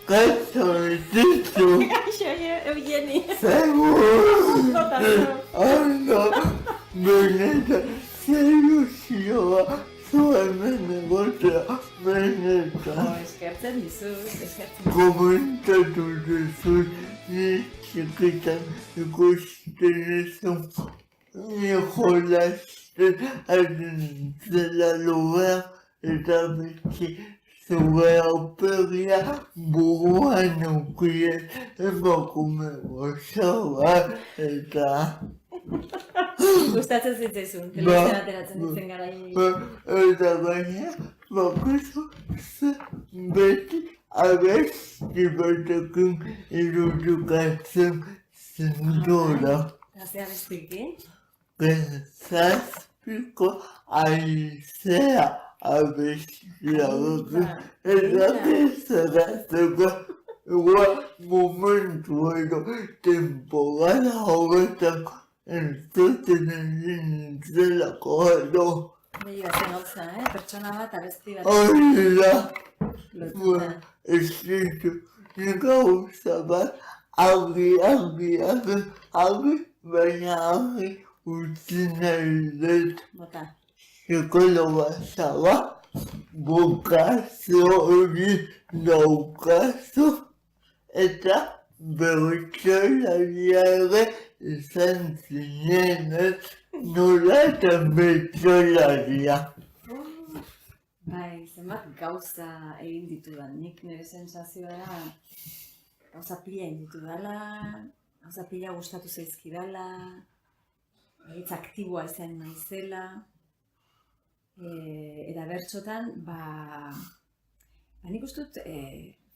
Kaixo dituzu. Kaixo, Eugeni. Zegoen. Ondo. Ondo. Benetan, ilusioa zuen egotea. Benetan. Eskertzen dizut. Komentatu duzu ni txikitan ikusten ezun. Ni jolasten ari zela lubea eta beti zure aupegia buruan ukien emakume gozoa eta... Gustatzen zitzaizun, telebizten ateratzen ditzen gara. Eta baina, bakoitza beti abesti batekin irutukatzen zindola. Eta ze abestiekin? Zazpiko aizea abestiagokin. Eta kezaratzeko momentu edo temporada horretan entzuten nintzelako edo. Begira zen hotza, pertsona bat abesti bat. Hori da. Lotuta. Escritu gauza bat argi, baina argi utzi nahi dut. Bota. Psikologa zaba, bokazio hori daukazu, eta bertsolaria ere izan zinenez, nola eta bertsolaria. Bai, zenbat gauza egin ditudan. Nik nire sensazioa da gauza pila egin ditudala, gauza pila gustatu zaizkidala, hitz aktiboa izan naizela, eta bertsotan, nik uste dut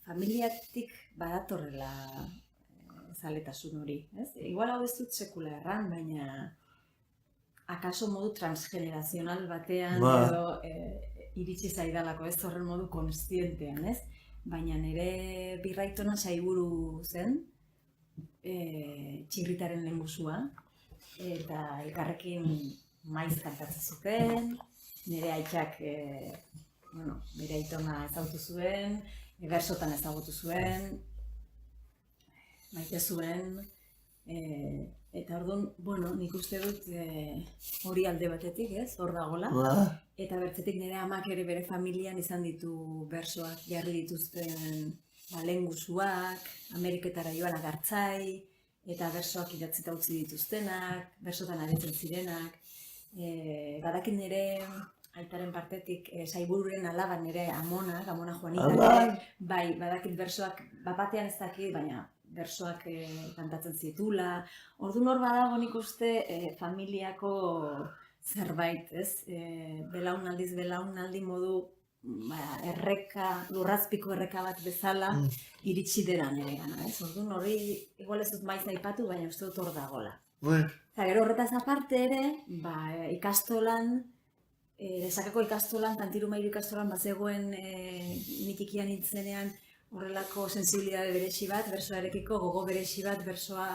familiatik badatorrela zaletasun hori, ez? Igual hau ez dut sekula erran, baina akaso modu transgenerazional batean edo iritsi zaidalako, ez horren modu konstientean, ez? Baina nire birraitona saiburu zen, txirritaren lehengusua, eta elkarrekin maiz kantatzen zuten, nire aitzak, bere aitona ezagutu zuen, bersotan ezagutu zuen, maite zuen, eta orduan, nik uste dut hori alde batetik, ez, hor dagola. Eta bertzetik nire amak ere bere familian izan ditu bersoak jarri dituzten lehengusuak, Ameriketara joan agartzai, eta bersoak idatzita utzi dituztenak, bersotan aritzen zirenak. Badakin nire aitaren partetik saibururen alaba nire Amona Juanita, bai, badakit bersoak, batean ez dakit, baina bersoak kantatzen zitula. Orduan hor badago nik uste familiako zerbait, ez? Belaunaldiz belaunaldi modu erreka, lurrazpiko erreka bat bezala iritsi dela nire gana, ez? Orduan horri, igual ez dut maiz aipatu, baina uste dut hor dagoela. Eta gero horretaz aparte ere, ikastolan, Lesakako ikastolan, Kantirumairu ikastolan, bazegoen nitikian nintzenean horrelako sensibilidade berezi bat, bersoarekiko gogo berezi bat, bersoa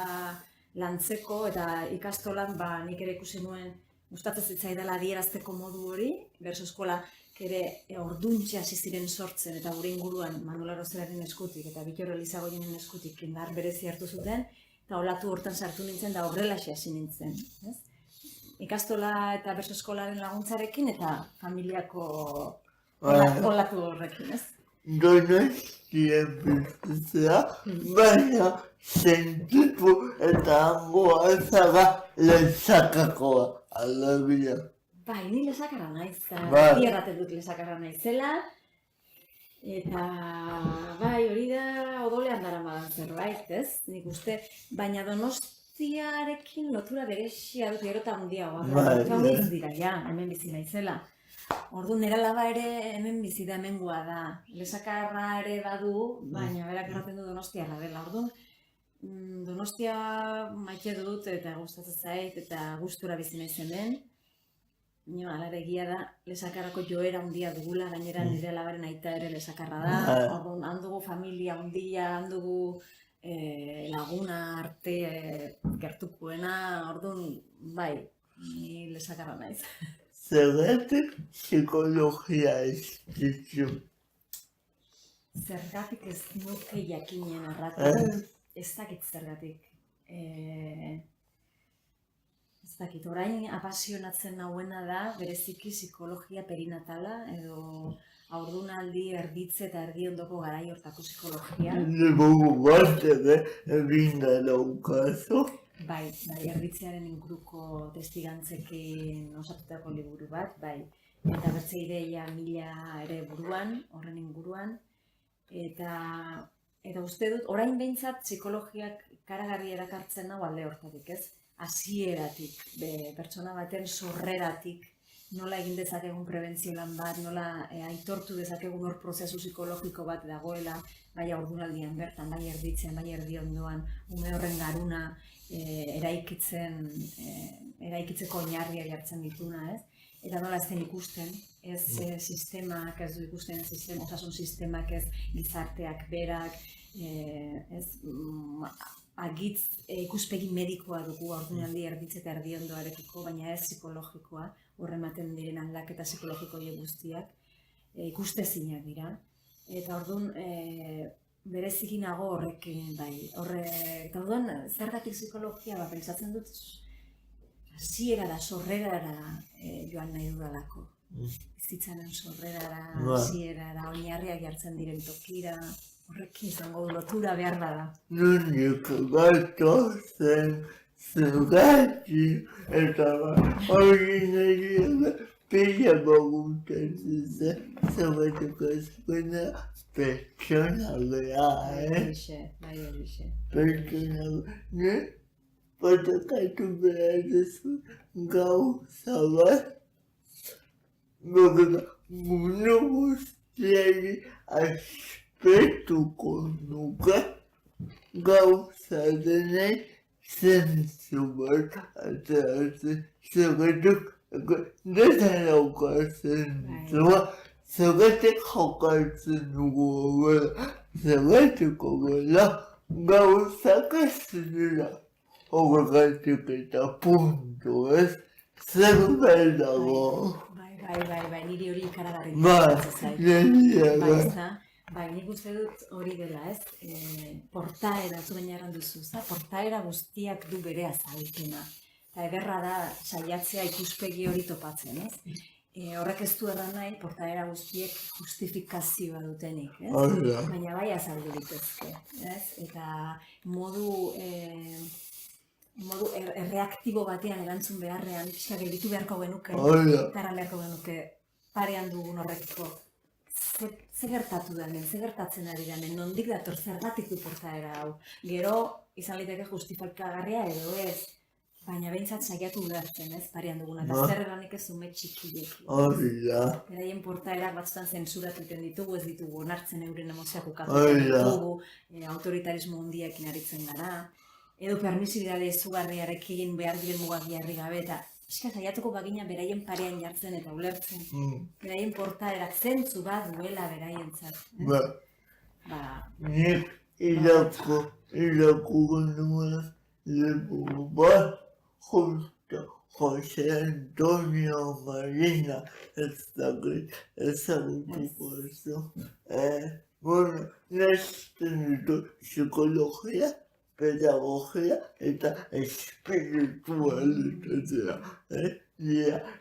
lantzeko, eta ikastolan nik ere ikusi nuen gustatzen zitzaidala adierazteko modu hori, berso eskola ere orduntxe hasi ziren sortzen, eta gure inguruan Manuel Arozeraren eskutik eta Bittor Elizagoienen eskutik indar berezi hartu zuten, eta olatu hortan sartu nintzen, da horrelaxe hasi nintzen. Ikastola eta berso eskolaren laguntzarekin eta familiako olatu horrekin, ez? Donostien bizitzea, baina sentitu eta hangoa zara Lesakakoa, alabia. Bai, ni Lesakarra naiz, erraten dut Lesakarra naizela, eta bai, hori da odolean daramadan zerbait, ez? Nik uste, baina Donostiarekin lotura berezia dut gero eta handiagoa. Handiz dira, hemen bizi naizela. Orduan nire alaba ere hemen bizi da, hemengoa da. Lesakarra ere badu, baina berak erraten du Donostiarra dela. Orduan, Donostia maite dut eta gustatzen zait eta gustura bizi naiz hemen. Hala ere egia da, Lesakarrako joera handia dugula, gainera nire alabaren aita ere Lesakarra da. Orduan, handugu familia handia, handugu laguna arte gertukoena, orduan, bai, ni Lesakarra naiz. Zergatik psikologia ez ditu? zergatik ez nuke jakinen erratu, ez dakit zergatik. Ez dakit, orain apasionatzen nauena da, bereziki psikologia perinatala, edo haurdunaldi erditze eta erdi ondoko garai hortako psikologia. Lehenengo bat ere egin da daukazu. Bai, erditzearen inguruko testigantzekin osatutako liburu bat, bai. Eta bertze ideia 1000 ere buruan, horren inguruan. Eta uste dut, orain behintzat psikologiak karagarri erakartzen hau alde hortatik, ez? Hasieratik, pertsona baten sorreratik, nola egin dezakegun prebentzio lan bat, nola aitortu dezakegun hor prozesu psikologiko bat dagoela, bai haurdunaldian bertan, bai erditzean, bai erdi ondoan, ume horren garuna eraikitzeko oinarria jartzen dituna, ez? Eta nola ez den ikusten, ez sistemak, ez du ikusten osasun sistemak, ez gizarteak berak, ez agitz ikuspegi medikoa dugu haurdunaldi erditze eta erdi ondoarekiko, baina ez psikologikoa, horrematen diren aldaketa psikologiko guztiak, ikustezinak dira. Eta orduan, bereziki nago horrekin, bai, eta orduan, zergatik psikologia, pentsatzen dut, hasierara, sorrerara joan nahi dudalako. Bizitzanen sorrerara, hasierara, oinarriak jartzen diren tokira, horrekin izango lotura behar da. Nunik gatozen zergatik eta hori nahi pila gustatzen zergatik ezkoena pertsonalea, Bai, horixe. pertsonalea. Patakatu behar duzu gauza bat, mundu guztiari aspetuko nuke gauza denei zentzu bat ateratzen zergatik dena dauka zentzua, zergatik jokatzen dugu gela, zergatiko gela gauzak ez dira. Horregatik eta puntu, ez? Zerbait dago. Bai, niri hori ikaragarri. Bai, nik uste dut hori dela, ez? Portaera, zu baina eran duzu, portaera guztiak du bere azalpena. Eta ederra da saiatzea ikuspegi hori topatzen, ez? Horrek ez du erran nahi, portaera guztiek justifikazioa dutenik, ez? Baina bai azaldu dituzke, ez? Eta modu erreaktibo batean erantzun beharrean, pixka gelditu beharko genuke, tarra beharko genuke, parean dugun horrekiko. Ze gertatu denen, ze gertatzen ari denen, nondik dator zergatik du portaera hau. Gero, izan liteke justifikagarria edo ez, baina behintzat saiatu ulertzen, ez, parean duguna. Eta zer eranik ez ume txikiek. Beraien portaerak batzutan zensuratu egiten ditugu, ez ditugu onartzen euren emozioak ukatu ditugu, autoritarismo handiekin aritzen gara. Edo permisibidade izugarriarekin behar diren mugak jarri gabe, eta eska saiatuko bagina beraien parean jartzen eta ulertzen. Beraien portaerak zentzu bat duela beraientzat. Nik irako genuen liburu bat, justo Jose Antonio Marina ezagutuko zu. Nesten ditu psikologia, pedagogia eta espiritualitatea.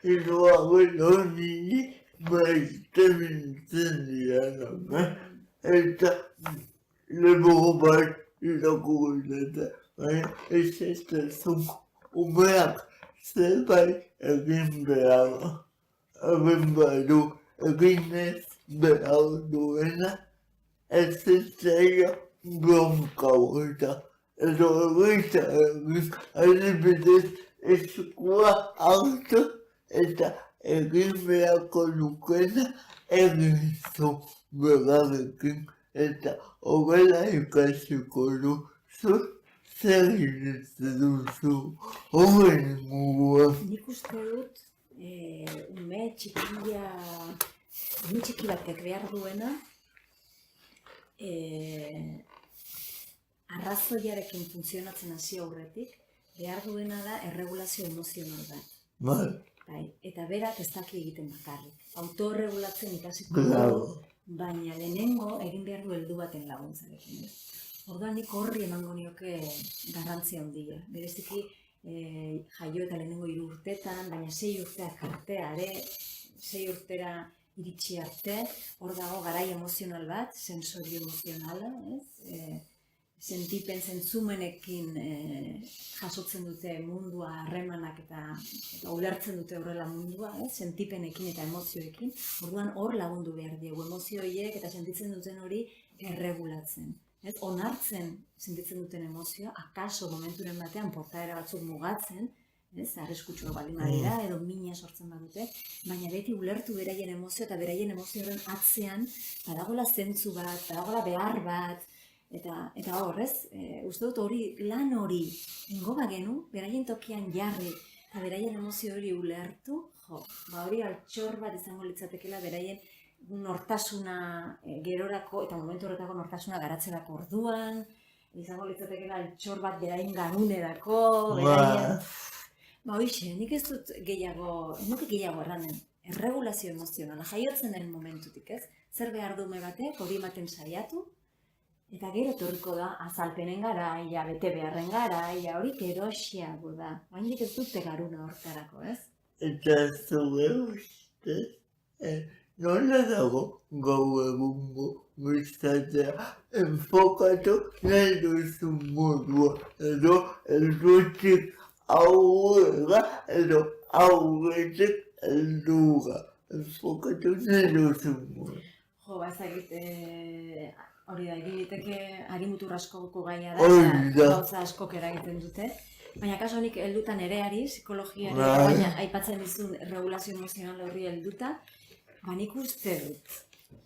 Hiruagen honi maitemintzen dianak. Eta liburu bat irakurreta, ez zuk umeak zerbait egin behar. Egin badu, egin ez behar duena, ez zaila bronka horreta. Edo egin adibidez eskua hartu eta egin beharko lukena egin zu berarekin. Eta horrela ikasiko duzu, zer initzen duzu horren inguruan. Nik uste dut, ume txiki batek behar duena, arrazoiarekin funtzionatzen hasi aurretik, behar duena da erregulazio emozional bat. Eta berak ez daki egiten bakarrik. Autorregulatzen ikasiko du, baina lehenengo egin behar du heldu baten laguntzarekin. Orduan nik horri emango nioke garrantzia handia. Bereziki jaio eta lehenengo 3 urtetan, baina 6 urteak artea ere, 6 urtera iritsi arte, hor dago garai emozional bat, sensorio emozionala, sentipen zentzumenekin jasotzen dute mundua, harremanak eta ulertzen dute horrela mundua, sentipenekin eta emozioekin. Orduan hor lagundu behar diegu emozio horiek eta sentitzen duten hori erregulatzen. Onartzen sentitzen duten emozioa, akaso momenturen batean portaera batzuk mugatzen, arriskutsua baldin badira edo mina sortzen badute, baina beti ulertu beraien emozio eta beraien emozioaren atzean badagola zentzu bat, badagola behar bat, eta hor, uste dut hori, lan hori ingo bagenu, beraien tokian jarri eta beraien emozio hori ulertu, hori altxor bat izango litzatekela beraien nortasuna gerorako eta momentu horretako nortasuna garatzerako orduan, izango litzatekela altxor bat beraien garunerako, beraien... Hoxe, nik ez dut gehiago erranen, erregulazio emozionala, jaiotzen den momentutik, zer behar du ume batek, hori ematen saiatu, eta gero etorriko da azalpenen garaia, bete beharren garaia, hori erosiago da, baina ez dute garuna hortarako, ez? Eta zure uste, nola dago gau egungo gustatzea enfokatu nahi duzun modua, edo errotik aurrera edo aurretik eldura. Enfokatu nahi duzun modua. Jo, ezagit, hori da, egiteke harimutur askoko gaia da, eta gauza askok eragiten dute. Baina kaso honik heldutan ereari, psikologiari, baina aipatzen dizun regulazio emozional horri helduta, nik uste dut,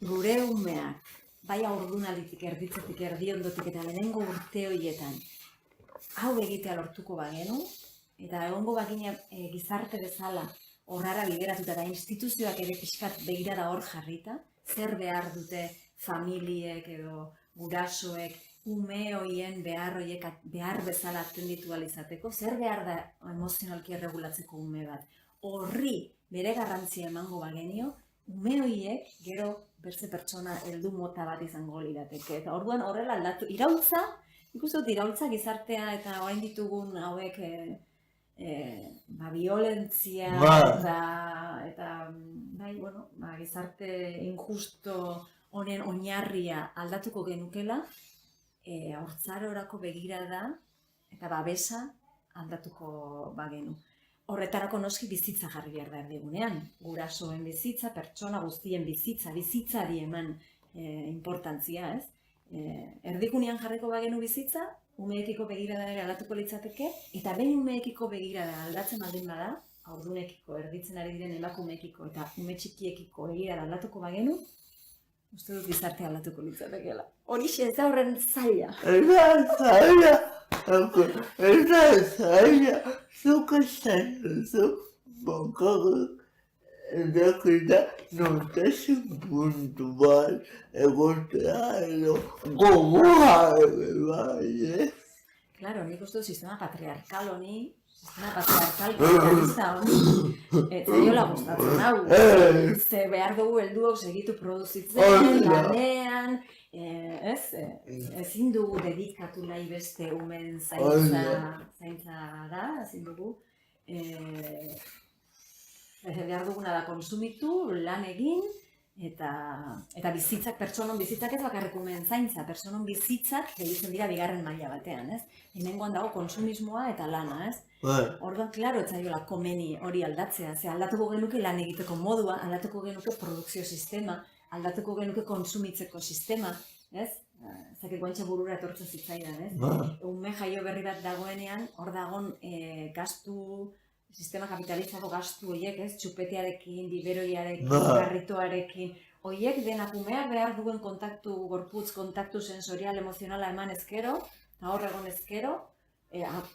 gure umeak, bai aurdunalitik, erditzetik, erdiondotik eta lehenengo urte horietan, hau egitea lortuko bagenu, eta egongo bagina gizarte bezala horrara bideratuta eta instituzioak ere pixkat begirada hor jarrita, zer behar dute familiek edo gurasoek, ume horien behar horiek behar bezala atenditu izateko, zer behar da emozionalki erregulatzeko ume bat. Horri bere garrantzia emango bagenio, ume horiek gero bertze pertsona heldu mota bat izango lirateke. Eta orduan horrela aldatu, iraultza, ikusten dut iraultza gizartea eta orain ditugun hauek violentzia eta gizarte injusto honen oinarria aldatuko genukela, haurtzarorako begirada eta babesa aldatuko bagenu. Horretarako noski bizitza jarri behar da erdigunean. Gurasoen bizitza, pertsona guztien bizitza, bizitzari eman importantzia, ez? Erdigunean jarriko bagenu bizitza, umeekiko begirada ere aldatuko litzateke, eta behin umeekiko begirada aldatzen baldin bada, haurdunekiko, erditzen ari diren emakumeekiko eta ume txikiekiko begirada aldatuko bagenu, uste dut gizarte aldatuko litzatekeela. Horixe ez da horren zaila. Ez da zaila, zuk esan duzu, bakarrik edakita nortasun puntu bat egotea edo gogoa bai, Claro, nik uste dut sistema patriarkal honi, sistema patriarkal kapitalista honi, zaiola gustatzen hau. Ze behar dugu helduok segitu produzitzen, lanean, ezin dugu dedikatu nahi beste umen zaintza da, ezin dugu. Behar duguna da konsumitu, lan egin, eta bizitzak, pertsonon bizitzak ez bakarrik umeen zaintza, pertsonon bizitzak gelditzen dira bigarren maila batean, ez? Hemengoan dago konsumismoa eta lana, ez? Orduan, klaro, ez zaiola komeni hori aldatzea, ze aldatuko genuke lan egiteko modua, aldatuko genuke produkzio sistema, aldatuko genuke konsumitzeko sistema, ez? Zakit guantxe burura etortzen zitzaidan, ez? Ume jaio berri bat dagoenean, hor dagon gastu, sistema kapitalistako gastu horiek, ez? Txupetearekin, biberoiarekin, garritoarekin, horiek denak umeak behar duen kontaktu gorputz, kontaktu sensorial, emozionala eman ezkero, eta hor egon ezkero,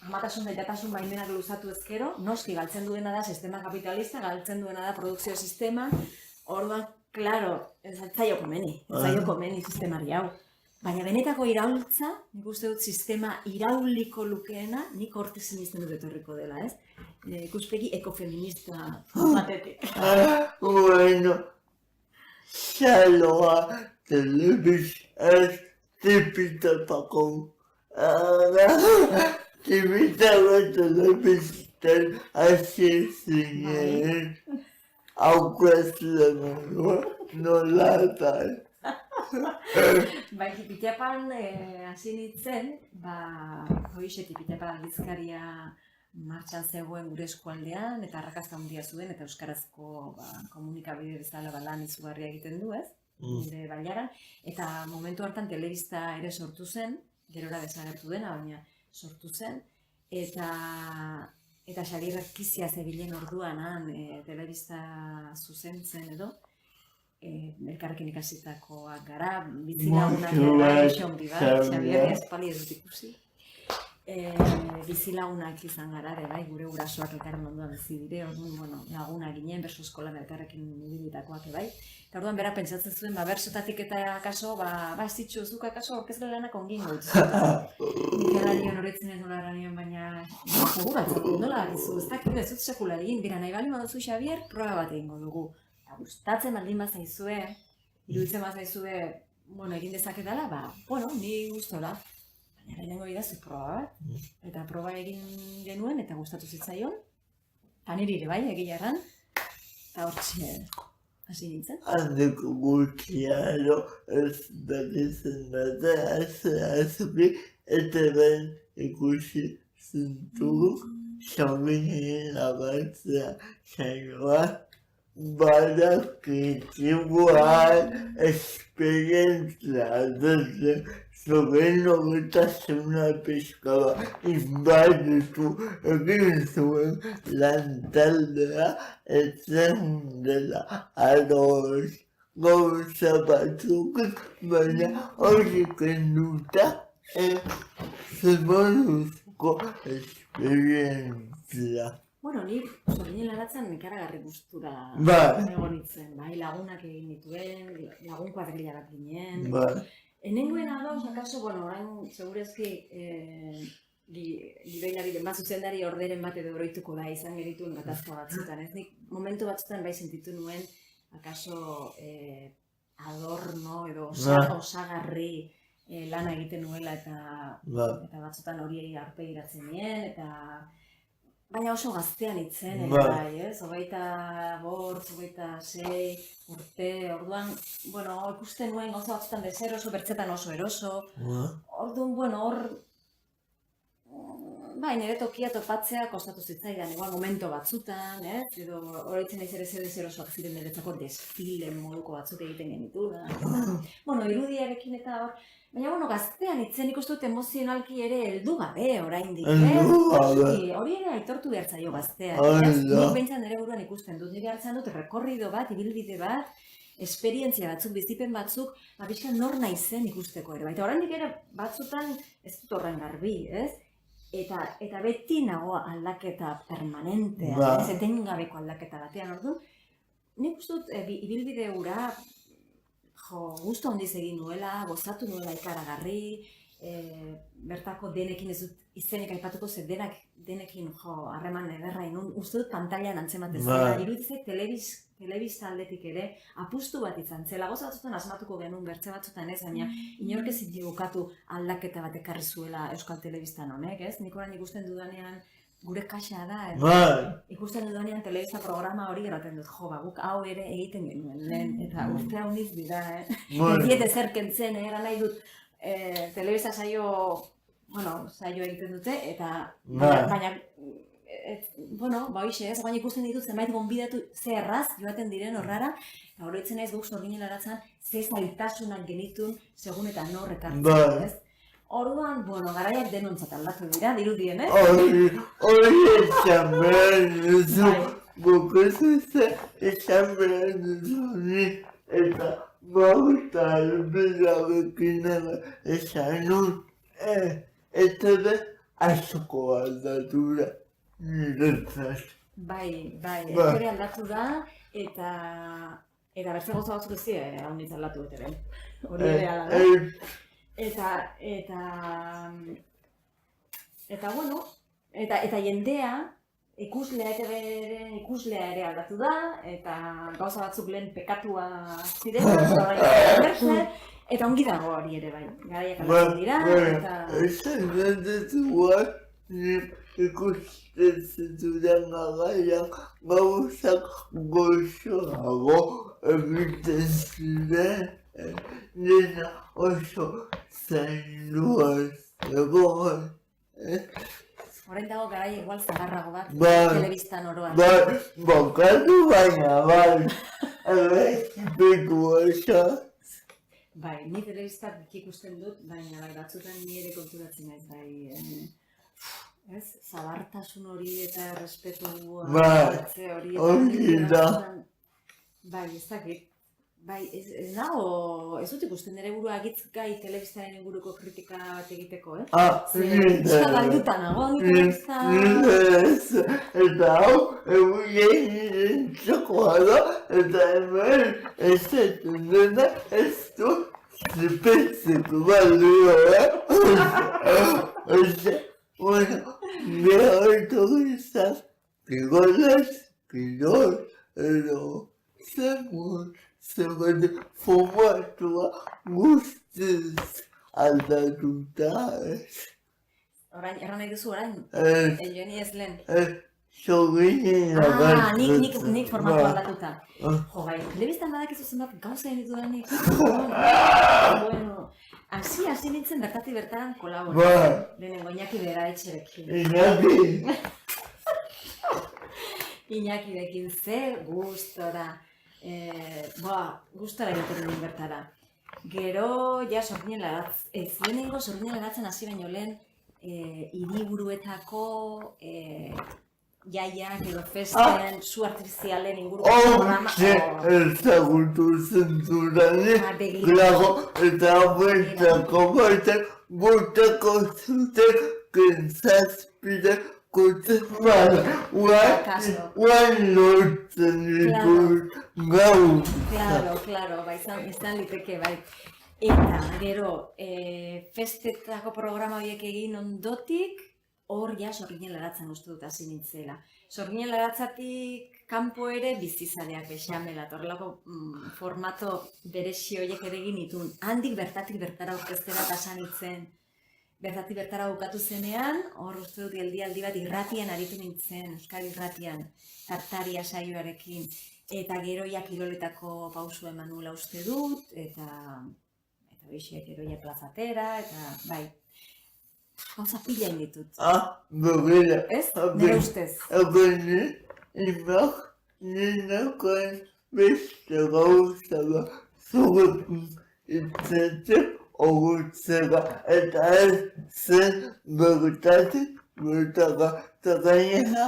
amatasun eta itasun baimenak luzatu ezkero, noski galtzen duena da sistema kapitalista, galtzen duena da produkzio sistema, orduan, klaro, ez zaio komeni sistemari hau. Baina benetako iraultza, nik uste dut sistema irauliko lukeena, nik horte sinisten dut etorriko dela, ez? Ikuspegi ekofeminista batetik. Bueno, Xaloa telebistaz tipitapako. Tipitapa telebistan hasi zinen. Aurkezlemenoa nolatan. Bai, tipitapan hasi nintzen, hoize tipitapa aldizkaria martxan zegoen gure eskualdean, eta arrakasta handia zuen, eta euskarazko komunikabide bezala lan izugarria egiten du, ez? Nire bailaran, eta momentu hartan telebista ere sortu zen, gerora desagertu dena, baina sortu zen, eta Xabier Arkizia zebilen orduan han telebista zuzentzen edo, elkarrekin ikasitakoak gara, bizilagunak ere handi bat, Xabier espali ez dut ikusi. Bizilagunak izan gara ere, bai, gure gurasoak elkarren ondoan bizi dire, orduan, laguna ginen, berso eskolan elkarrekin ibilitakoak bai. Eta orduan berak pentsatzen zuen, bersotatik eta akaso, ez ditxu, zuk akaso orkezle lanak ongin dut. Nik erradion horretzen ez nola erradion, baina seguratzen, nola akizu, ez dakit ez dut sekula egin, bera nahi bali maduzu Xabier, proba bat egingo dugu. Gustatzen baldin bazaizue, iruditzen bazaizue, egin dezaketala, ni gustola. Baina lehenengo idazu proba bat, eta proba egin genuen eta gustatu zitzaion. Niri ere bai, egia erran, eta hortxe hasi nintzen. Handeko gutxiaro ez dakizen dute, azpi, eta ben ikusi zintugu, Xabinen abatzea saioa, badakitiguan esperientzia dute, Zogenostasuna pixka inbaditu egin zuen lantaldea etzen dela ados gauza batzuk, baina hori kenduta zeboruzko esperientzia. Ni Zorginen laratzen ikaragarri gustura egon nintzen, lagunak egin dituen, lagun kuadrilla bat ginen. Enengoen ados, akaso, orain segurezki gidoilari den bat zuzendari orderen bat edo oroituko da izan gerituen gatazka batzutan. Nik momentu batzutan bai sentitu nuen, akaso adorno edo osagarri lana egiten nuela eta batzutan hori aurpegiratzen nien, baina oso gaztean itzen, bai, ez? 25, 26 urte, orduan, ikusten nuen gauza batzutan deseroso, bertzetan oso eroso. Orduan, nire tokia topatzea kostatu zitzaidan, igual momento batzutan, ez? Edo oroitzen naiz ere deserosoak ziren niretzako desfile moduko batzuk egiten genituen. Irudiarekin eta hor, baina, gaztean itzen ikustu dut emozionalki ere heldu gabe oraindik, hori ere aitortu behar zaio gaztean. Nik behintzat nire buruan ikusten dut, nire hartzen dut rekorrido bat, ibilbide bat, esperientzia batzuk, bizipen batzuk, pixka nor naizen ikusteko ere. Eta oraindik ere batzutan ez dut horren garbi, ez? Eta beti nago aldaketa permanentea, ez etengabeko aldaketa batean, orduan, nik uste dut ibilbide hura gustu handiz egin nuela, gozatu nuela ikaragarri, bertako denekin ez dut izenek aipatuko ze denekin harreman ederra inun, uste dut pantailan antzematen zela, iruditzek telebista aldetik ere apustu bat izan zela, goza batzutan asmatuko genuen bertze batzutan ez, baina inork ezin digukatu aldaketa bat ekarri zuela Euskal Telebistan honek, ez? Nik orain ikusten dudanean gure kaxa da, ikusten dudanean telebista programa hori eraten dut, guk hau ere egiten genuen lehen, eta urte handiz dira, ez diete zer kentzen, nahi dut telebista saio egiten dute, eta baina, hoxe ez, baina ikusten ditut zenbait gonbidatu ze erraz joaten diren horrara, eta horretzen naiz guk Zorginen laratzen ze zailtasunak genitun segun eta norrek hartzen, ez? Orduan, garaiak denontzat aldatu dira, dirudien, ez? Hori esan behar duzu, bukozuze esan behar duzu, eta bauta alberabekin esan nun, eta da asko aldatu da, niretzat. Bai, ere aldatu da, eta bertze goza batzuk ez hau nintzen aldatu dut ere, hori ere ala da. Eta jendea, ikuslea ere aldatu da, eta gauza batzuk lehen pekatua ziren, orain eta ongi dago hori ere bai. Garaiak aldatzen dira, eta... Esan dut ikusten zitudan garaiak gauzak gozoago egiten ziren, nena oso zaindua zegoen. Orain dago garai igual zagarrago bat, Bai. telebistan oroan. Bokatu baina, bai, errezipiku oso. Bai, ni telebistak ikusten dut, baina bai, batzutan ni ere konturatzen naiz, bai, ez? Zabartasun hori eta respetua hartze hori. Hori da. Bai, ez dakit. Bai, ez nago, ez dut ikusten nire burua agitz gai telebistaren inguruko kritika bat egiteko, eh? Eta galduta nago, ni telebista... Eta hau, eguien txokoa da, eta hemen esaten dena ez du zipetzeko balio, Oze, bueno, behortu gizak, kigolas, kidol, edo, zegoen formatua guztiz aldatuta, Orain, erran nahi duzu orain? Joani ez lehen. Soginen agertzen. Nik formatu aldatuta. Jo, bai, telebistan badakizu zenbat gauza egin ditudanik. Bueno, hasi nintzen bertatik bertaran kolaboratzen. Lehenengo Iñaki bera etxerekin. Iñakirekin ze gustora. Gustora egiten duen bertara. Gero, ja, lehenengo Sorginen laratzen hasi baino lehen, hiriburuetako jaiak edo festen, su artifizialen inguruko programa. Ezagutu zenturanik, lago eta bueltako baita botako zuten kentzazpide kotzemara. Guan lortzen ditut gau. Claro, bai, izan liteke, bai. Eta, gero, festetako programa horiek egin ondotik, hor ja Sorginen laratzen uste dut hasi nintzela. Sorginen laratzatik kanpo ere bizizaleak bexamela, horrelako formato berezi horiek ere egin nituen. Handik bertatik bertara aurkeztera pasa nintzen. Bertatik bertara bukatu zenean, hor uste dut geldialdi bat irratian aritu nintzen, Euskal Irratian, Tartaria saioarekin. Eta gero ja kiroletako pausu eman nula uste dut, eta bixiek eroia plazatera, eta bai, gauza pila inditut. Begira. Ez? Nire ustez. Egin imak ninakoen beste gauza da zurekin itzatzen ogutzera, eta ez zen bertatik bertaka, eta gainera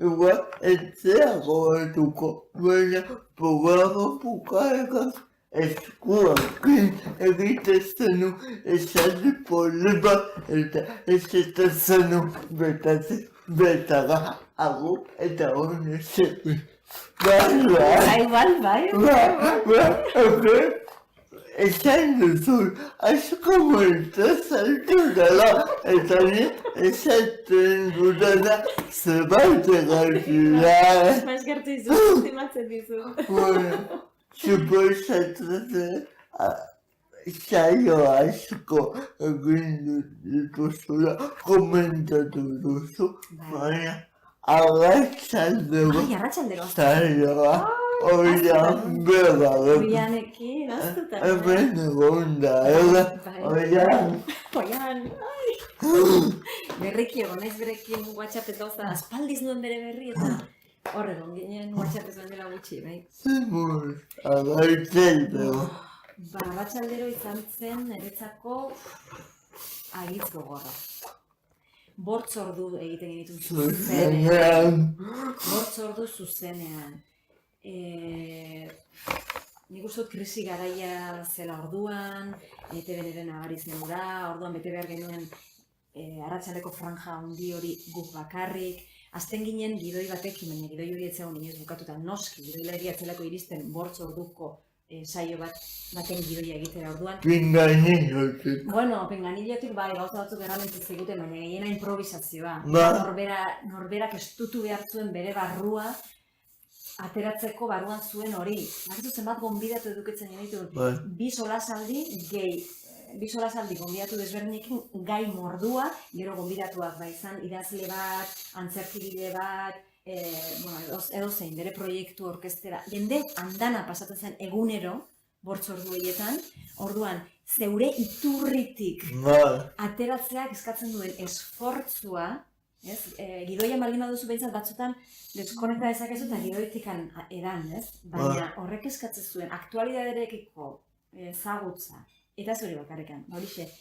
igual etzeago etuko, baina programa bukaerak eskuakin egiten zenu esate poleba eta esaten zenu bertatik bertara agu eta hone zepi. Bai. Esan duzun, asko muertaz altura eta ni esaten dudana zerbait egartira. Maiz gertu izu, estimatzen dizu. Bueno, suposatzen saio asko egin dituzula komentatu duzu, baina arratsaldero saioa. Oian, beba, Oianekin, aztuta. hemen egon da, Oian, berriki egon naiz berekin WhatsAppez gauza, aspaldiz nuen bere berri eta horre egon ginen WhatsAppez dela gutxi, bai. zemur, arratsaldero. Arratsaldero izan zen niretzako agitz gogorra. Bortz ordu egiten genitun zuzenean. Bortz ordu zuzenean. Nik uste dut krisi garaia zela orduan, ETB-ren abari zen orduan bete behar genuen arratsaldeko franja handi hori guk bakarrik. Azten ginen gidoi batekin, baina gidoi hori etzeago inoiz bukatuta noski, gidoileria etzelako iristen bortz orduko saio baten gidoia egitera orduan. Pinganillotik. Bueno, pinganillotik bai, gauza batzuk erramentu ziguten, baina gehiena improvisazioa. Norberak estutu behar zuen bere barrua, ateratzeko barruan zuen hori. Bakizu zenbat gonbidatu edukitzen genituen. Bi solasaldi gonbidatu desberdinekin gai mordua, gero gonbidatuak izan idazle bat, antzerkigile bat, edo zein, bere proiektu orkestera. Jende andana pasatzen zen egunero, bortzordu horietan, orduan, zeure iturritik ateratzeak eskatzen duen esfortzua, gidoia baldin baduzu behintzat batzutan deskonekta dezakezu eta gidoitikan edan, baina horrek eskatzen zuen aktualidaderekiko ezagutza, eta zuri bakarrekan, horixe,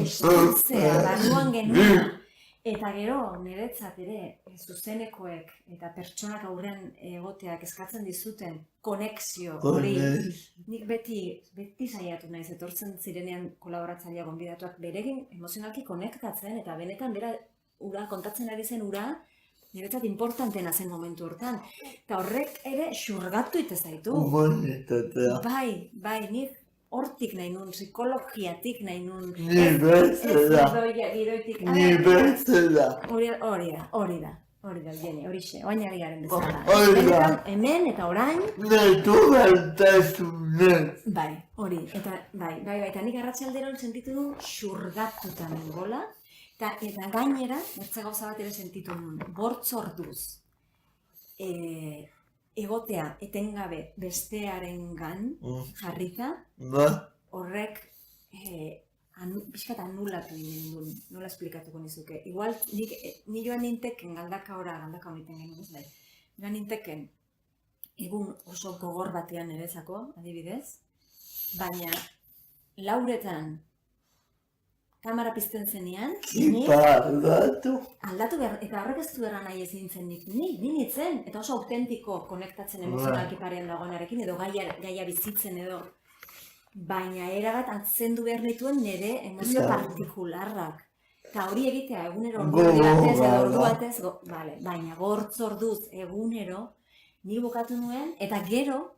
esfortzea, barruan genuen, eta gero niretzat ere zuzenekoek eta pertsonak aurrean egoteak eskatzen dizuten konexio hori, nik beti saiatu naiz etortzen zirenean kolaboratzailea gonbidatuak beregin emozionalki konektatzen eta benetan bera ura kontatzen ari zen ura niretzat importantena zen momentu hortan. Eta horrek ere xurgatu ite zaitu. Humanitatea. Bai, nik hortik nahi nun, psikologiatik nahi nun. Ni bezala. Ni bezala. Hori da, Jene, horixe, oain ari garen bezala. Hori da. Hemen eta orain. Naturaltasunez. Bai, hori, eta eta nik arratsalderon sentitu du xurgatuta nengola. Eta gainera, bertze gauza bat ere sentitu nuen, bortzorduz egotea etengabe bestearengan jarrita, horrek pixkat anulatu ninduen, nola esplikatuko nizuke. Igual, ni joan ninteken galdaka honiten genuen, ez bai. Joan ninteken egun oso gogor batean erezako, adibidez, baina lauretan kamera pizten zenean, aldatu behar, eta horrek ez du erran nahi ez nintzen ni nintzen, eta oso autentiko konektatzen emozionalki parean dagoenarekin, edo gaia bizitzen edo, baina erabat atzendu behar nituen nire emozio partikularrak. Eta hori egitea egunero ordu batez, baina gortzorduz egunero, ni bukatu nuen, eta gero,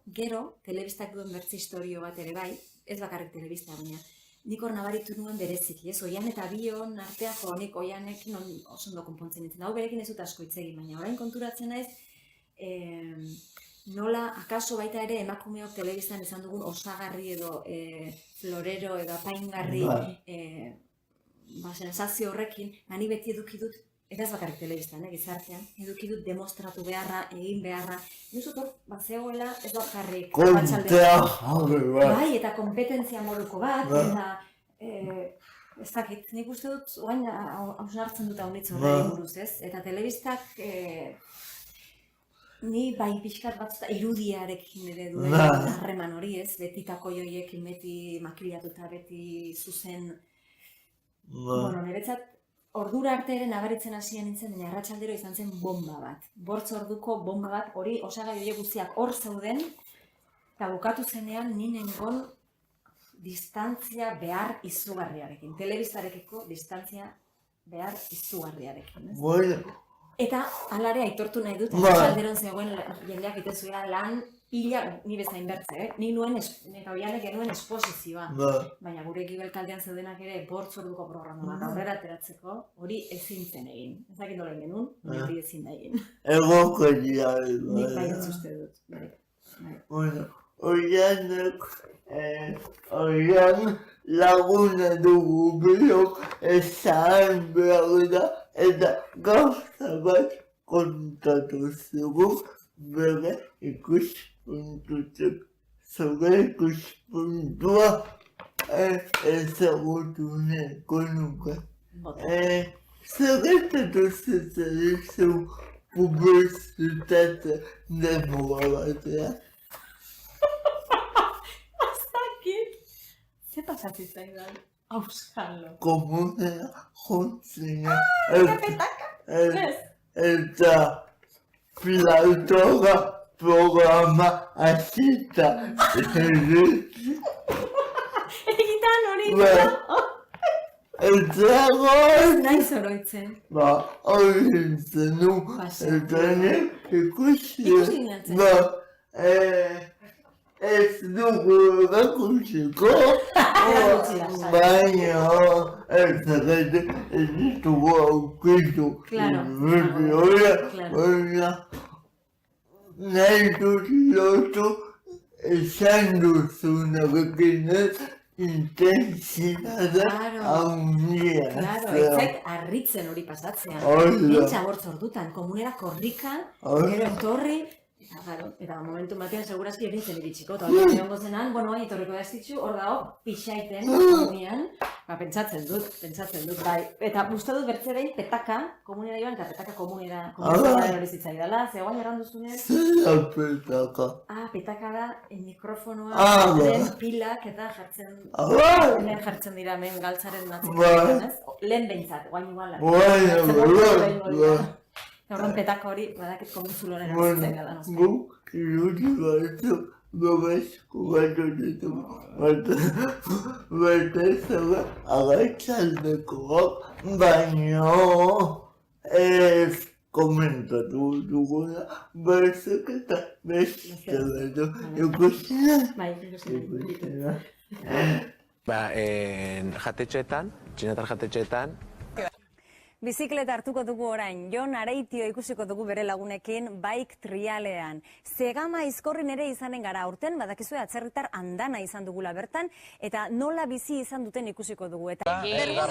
telebistak duen bertzi historio bat ere bai, ez bakarrik telebista, baina, nik hor nabaritu nuen bereziki, Oian eta Bion artean nik Oianekin oso ondo konpontzen nintzen. Hau berekin ez dut asko hitz egin, baina orain konturatzen naiz nola akaso baita ere emakumeok telebistan izan dugun osagarri edo florero edo apaingarri sensazio horrekin, ni beti eduki dut, eta ez bakarrik telebistan, gizartean, eduki dut demostratu beharra, egin beharra, nuzut hor, zegoela ez bakarrik. Kontea jarri bat. Bai, eta kompetentzia moduko bat, eta ez dakit, nik uste dut, oain hausnartzen dut haunitz horrein buruz, ez? Eta telebistak, ni bai pixkat batzuta irudiarekin ere duen harreman hori, ez? Beti takoioiekin, beti makillatuta, beti zuzen. Bueno, niretzat, ordura arte ere nabaritzen hasian nintzen, baina arratsaldero izan zen bomba bat. Bortz orduko bomba bat, hori osagai horiek guztiak hor zeuden, eta bukatu zenean ninengon distantzia behar izugarriarekin. Telebistarekiko distantzia behar izugarriarekin. Eta alare aitortu nahi dut, arratsalderon zegoen jendeak iten zuela lan pila, ni bezain bertze, nik nuen, eta Oianek genuen esposizioa. Baina gure gibelkaldean zeudenak ere bortz orduko programa bat aurrera ateratzeko, hori ezin zen egin. Ez dakit nola genuen, hori ezin da egin. Egoko dira. Nik bai ez uste dut. Bueno, Oian laguna dugu biok esan behar da, eta gauza bat kontatu zugu bere ikuspuntutik. Zure ikuspuntua ezagutu nahiko nuke. Zerretatu zezerizu publizitate denbora batean. Ze pasatzen zaidan? Auskalo. Komunera jontzina. Ez? Eta flautora programa hasita. Egitan hori Eta goi. nahi zoroitzen. Hori nintzen nu. Eta nik ikusi. Ikusi nintzen. ez dugu erakutsiko, Erakutsi da, sare. baina ez ditugu aurkitu. Claro. Baina nahi dut lotu esan duzunarekin intensitate Claro. handia. Claro, ez zait harritzen hori pasatzean. Hori da. Nintza bortz ordutan, komunera korrika, Hori. gero etorri, eta claro, eta momentu batean segurazki erintzen iritsiko, eta hori egongo zenan, bueno, hain etorriko da zitzu, hor dago, pixaiten, komunian, pentsatzen dut, bai. Eta uste dut bertzerain petaka, komunera joan, eta petaka komunera hori zitzaidala, ze guain errandu zunez, Zera petaka. petaka da, mikrofonoa, Bai. lehen pilak eta jartzen, Bai. hemen jartzen dira hemen galtzaren Bai. atzetan, ez? Lehen behintzat, guain iguala. Bai. Horren petaka hori, badakit komunzulonera Bueno, zitzen gala. guk irudi batzuk babesku batu ditugu. Batez ere agaitxaldekoak, baina ez komentatu duguna, batzuk eta beste batu ikusten. Bai, ikusten. Jatetxeetan, txinatar jatetxeetan, Bizikleta hartuko dugu orain, Jon Areitio ikusiko dugu bere lagunekin bike trialean. Zegama izkorrin ere izanen gara aurten, badakizue atzerritar andana izan dugula bertan, eta nola bizi izan duten ikusiko dugu. Eta Eta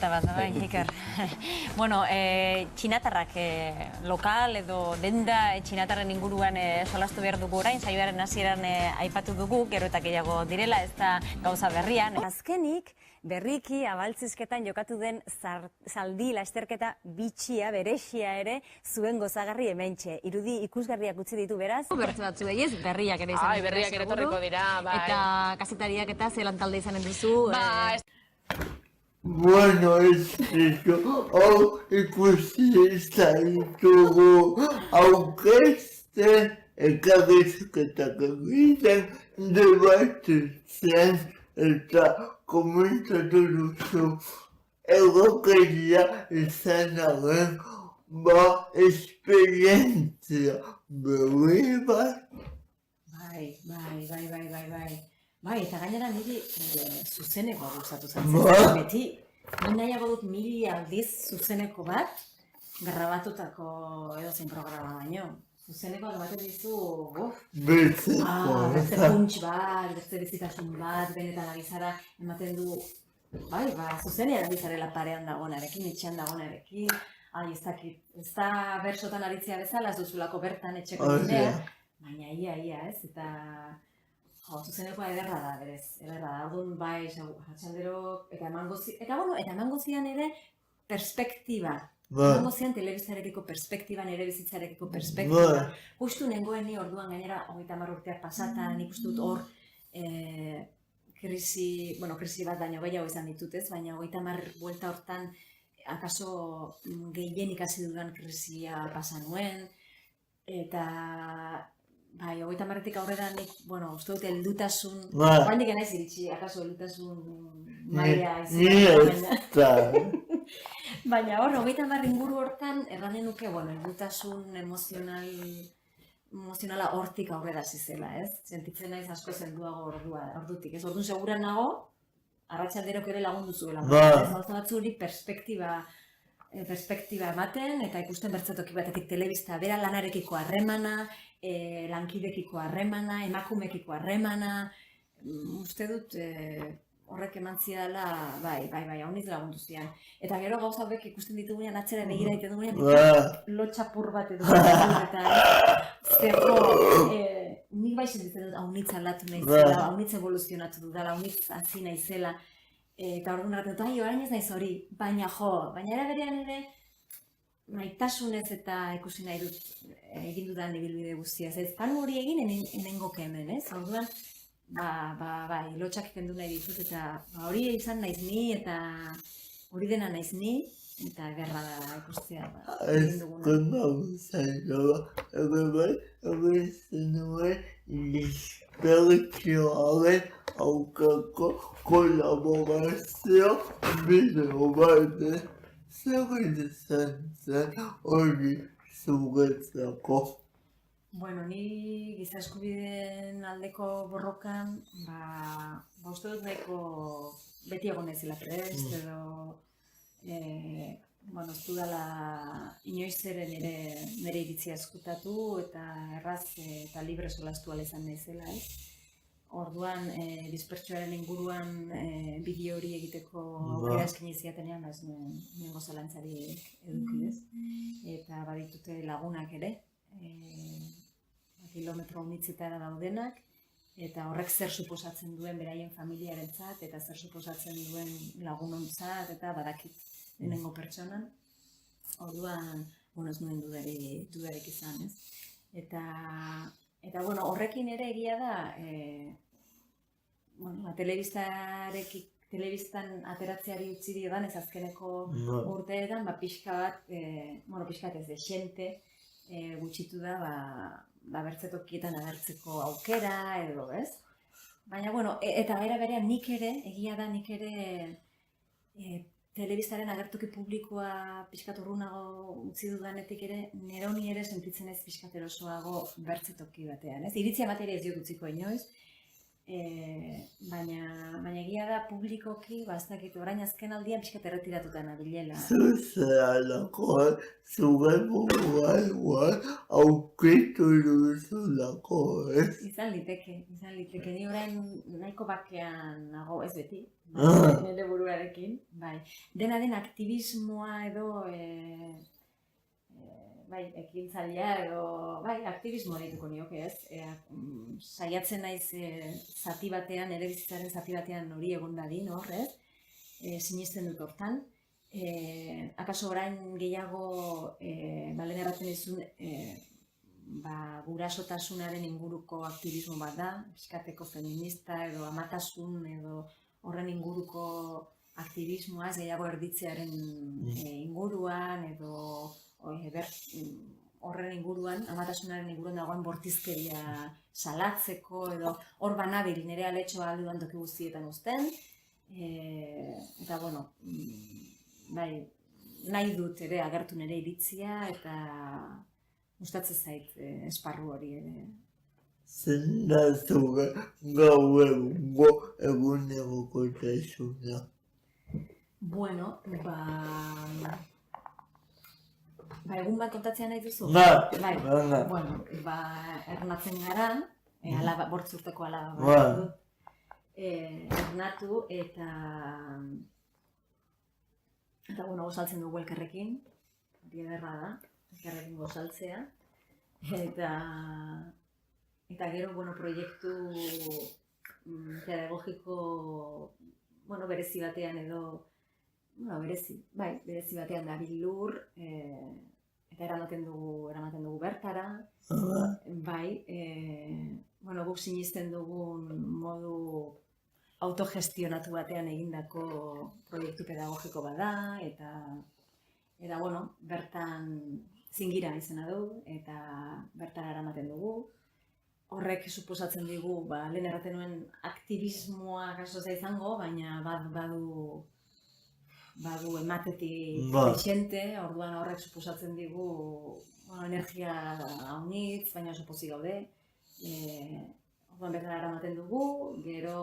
bat, bai, Iker. Bueno, txinatarrak lokal edo denda txinatarren inguruan solastu behar dugu orain, saioaren hasieran aipatu dugu, gero eta gehiago direla, ez da gauza berrian. Azkenik, berriki abaltzizketan jokatu den zaldi lasterketa bitxia, berexia ere, zuen gozagarri hementxe. Irudi ikusgarriak utzi ditu beraz. Bertze batzu ez, berriak ere izan. Berriak ere etorriko dira, bai. Eta kazetariak eta zelan talde izanen duzu. Bueno, hau ikusi zaitugu aurkezten elkarrizketak egiten debatetzen eta komentatu duzu egokeria izan arren esperientzia berri bat. Bai, eta gainera niri zuzeneko gustatu zen. Ba. Beti, nahiago dut 1000 aldiz zuzeneko bat, grabatutako edozein programa baino. Zuzeneko ematen dizu, beste punts bat, beste bizitasun bat, benetan abizara ematen du, zuzenean abizarela parean dagonarekin, etxean dagonarekin, ez da bersotan aritzea bezala, ez duzulako bertan etxeko bidea, baina ia ez, eta zuzenekoa ederra da, berez, ederra da, orduan bai, Arratsalderok, eta emango zian ere perspektiba. Emango zian telebistarekiko perspektiba, nire bizitzarekiko perspektiba. Justu nengoen ni orduan gainera, 30 urteak pasatan, nik uste dut hor, krisi bat baino gehiago izan ditut ez, baina 30 buelta hortan, akaso gehien ikasi dudan krisia pasa nuen, eta bai, 30-tik aurrera nik, uste dut heldutasun, oraindik ez naiz iritsi, akaso heldutasun maila izan. Baina hor, 30 inguru hortan, erranen nuke, heldutasun emozionala hortik aurrera zizela, ez? Sentitzen naiz asko zenduago ordutik, ez? Orduan seguran nago, Arratsalderok ere lagundu zuela. Gauza batzuri perspektiba ematen, eta ikusten bertzatoki batetik telebista, bera lanarekiko harremana, lankidekiko harremana, emakumekiko harremana, uste dut horrek eman zidala, bai, hauniz lagundu zian. Eta gero gauza hauek ikusten ditugunean atzera begira egiten dugunean, lotxapur bat edo, eta nik bai sentitzen dut haunitz aldatu nahi zela, haunitz evoluzionatu dudala, haunitz hazi nahi zela, eta orduan erraten dut, orain ez naiz hori, baina era berean ere, maitasunez eta ikusi nahi dut egin dudan ibilbide guztia. Ez panu hori egin enengoke hemen, ez? Orduan, lotxak kendu nahi ditut, eta hori izan naiz ni, eta hori dena naiz ni, eta ederra da ikustea egin duguna. Ezkondago zainoa, ebe zenuen dispertsioaren aukako kolaborazio bideo bat, zer izan zen hori zuretzako. Bueno, ni giza eskubideen aldeko borrokan, uste dut nahiko beti egon naizela prest, edo ez dudala inoiz ere nire iritzia eskutatu eta erraz eta libre solastu ala izan naizela, Orduan, dispertsioaren inguruan bideo hori egiteko aukera eskaini zidatenean, ez nengo zalantzarik eduki, ez? Eta baditute lagunak ere, kilometro unitzetara daudenak, eta horrek zer suposatzen duen beraien familiarentzat, eta zer suposatzen duen lagunontzat, eta badakit lehenengo pertsonan. Orduan, ez nuen dudarik izan, ez? Eta horrekin ere egia da, telebistan ateratzeari utzi diodan ez azkeneko urteetan, pixka bat ez desente gutxitu da, bertzetokietan agertzeko aukera edo, ez? Baina, eta berean nik ere telebistaren agertoki publikoa pixkat urrunago utzi dudanetik ere, nire honi ere sentitzen ez pixkat erosoago bertzetoki batean, ez? Iritzia bat ere ez diot utziko inoiz, baina egia da publikoki, ez orain azken aldian pixkat erretiratuta nabilela. Zuzeralako, zure buruan aurkitu duzulako, ez? Izan liteke. Ni orain nahiko bakean nago, ez beti, nire buruarekin. Dena den aktivismoa edo, ekintzailea edo, aktivismoa dituko nioke, ez? Saiatzen naiz zati batean, ere bizitzaren zati batean hori egon dadin, ez? Sinisten dut hortan. Akaso orain gehiago, lehen erraten izun, gurasotasunaren inguruko aktivismo bat da, pixkateko feminista edo amatasun edo horren inguruko aktivismoa, gehiago erditzearen inguruan edo horren inguruan, amatasunaren inguruan dagoen bortizkeria salatzeko edo hor banabil nire aletxoa alduan toki guztietan uzten. Eta, nahi dut ere agertu nire iritzia eta gustatzen zait esparru hori ere. Zein da zure gaur egungo egunerokotasuna? Egun bat kontatzea nahi duzu? Ernatzen gara, bortzurteko alaba bat dut. Ernatu eta gozaltzen dugu elkarrekin, hori ederra da, elkarrekin gozaltzea. Eta gero, proiektu pedagogiko berezi batean edo, berezi batean da bilur, eta eramaten dugu bertara. Guk sinisten dugun modu autogestionatu batean egindako proiektu pedagogiko bada, eta bertan zingira izena du, eta bertara eramaten dugu. Horrek suposatzen digu, lehen erraten nuen aktivismoa gazoz da izango, baina badu ematetik desente, orduan horrek suposatzen digu energia haunitz, baina oso pozik gaude. Orduan bertara eramaten dugu, gero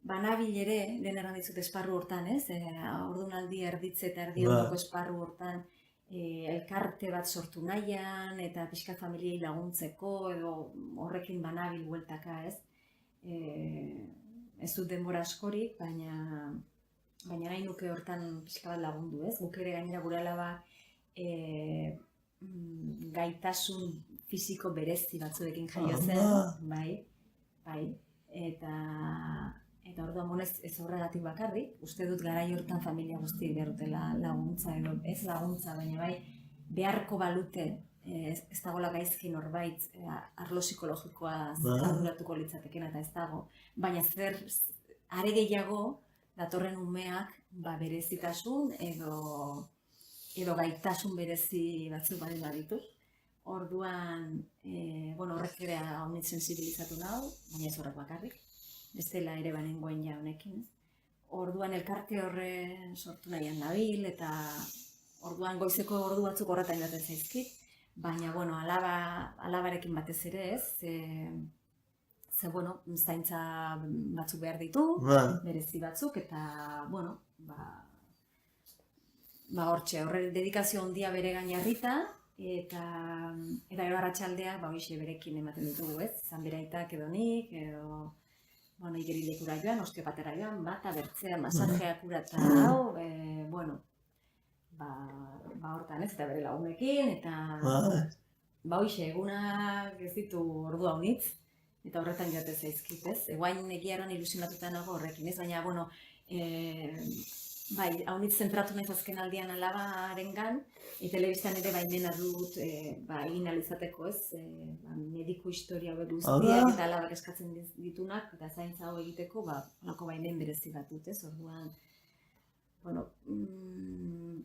banabil ere, lehen erran dizut esparru hortan, ez? Ordunaldi erditze eta erdi ondoko esparru hortan elkarte bat sortu nahian, eta pixka familiei laguntzeko, edo horrekin banabil bueltaka, ez? Ez dut denbora askorik, baina nahi nuke hortan pixka bat lagundu, ez? Guk ere gainera gure alaba gaitasun fisiko berezi batzuekin jaio zen, eta orduan ez horregatik bakarrik, uste dut garai hortan familia guztiek behar dutela laguntza, edo ez laguntza, baina beharko balute ez dagoela gaizki norbait arlo psikologikoa arduratuko litzatekena eta ez dago, baina zer are gehiago datorren umeak berezitasun edo gaitasun berezi batzuk baldin baditu. Orduan, horrek ere haunit sensibilizatu nahu, baina ez horrek bakarrik. Ez dela ere banengoen ja honekin. Orduan elkarte horre sortu nahian nabil, eta orduan goizeko ordu batzuk horretan jaten zaizkit. baina, bueno, alabarekin batez ere ez, ze, bueno, zaintza batzuk behar ditu, berezi batzuk, eta, bueno, hortxe, horre dedikazio handia bere gain jarrita, eta gero arratsaldea, hoxe berekin ematen ditugu, ez? Izan bere aitak edo nik, edo, bueno, igerilekura joan, osteopatera joan, bata, bertzea, masajeak urata hau, bueno, hortan ez, eta bere lagunekin, eta, hoxe, egunak ez ditu ordu haunitz, eta horretan joate zaizkit, ez? Eguain egiaran ilusionatuta nago horrekin, ez? Baina, bueno, bai, haunitz zentratu nahiz azken aldian alabarengan, telebistan ere baimena dut egin alizateko, ez? Mediku historia hauek guztiak eta alabak eskatzen ditunak, eta zaintza hau egiteko, holako baimen berezi bat dut, ez? Orduan, bueno,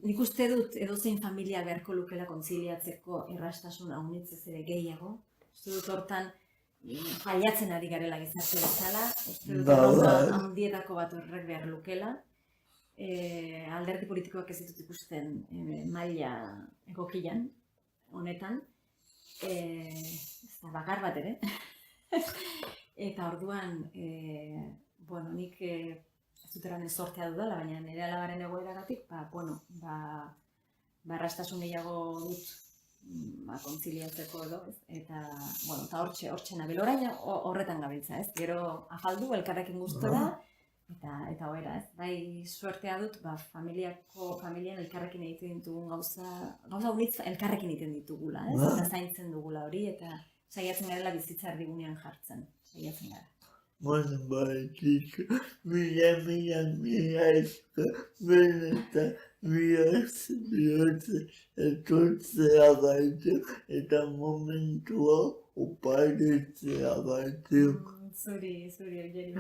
nik uste dut edozein familia beharko lukela kontziliatzeko errastasun haunitz ez ere gehiago. Uste dut hortan, jaiatzen ari garela gizarte bezala, uste dut handietako bat horrek behar lukela. Alderdi politikoak ez ditut ikusten maila egokian, honetan, ez da bakar bat ere. Eta orduan, bueno, nik ez dut eran sortea dudala, baina nire alabaren egoeragatik, errastasun gehiago dut kontziliatzeko edo, eta hortxe nabil, orain horretan gabiltza, ez? Gero afaldu, elkarrekin gustora, eta hoera, ez? Bai, suertea dut, familian elkarrekin egiten ditugun gauza unitz elkarrekin egiten ditugula, ez? Eta zaintzen dugula hori, eta saiatzen garela bizitza erdigunean jartzen, saiatzen gara. Bueno, chico, mira, esto, benetan, etortzeagatik, eta momentua oparetzeagatik. Zuri, Eugeni.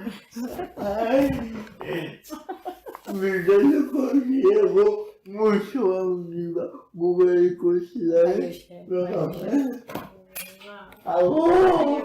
Miraleko Diego, mucho handi gure ikusi da. Agur!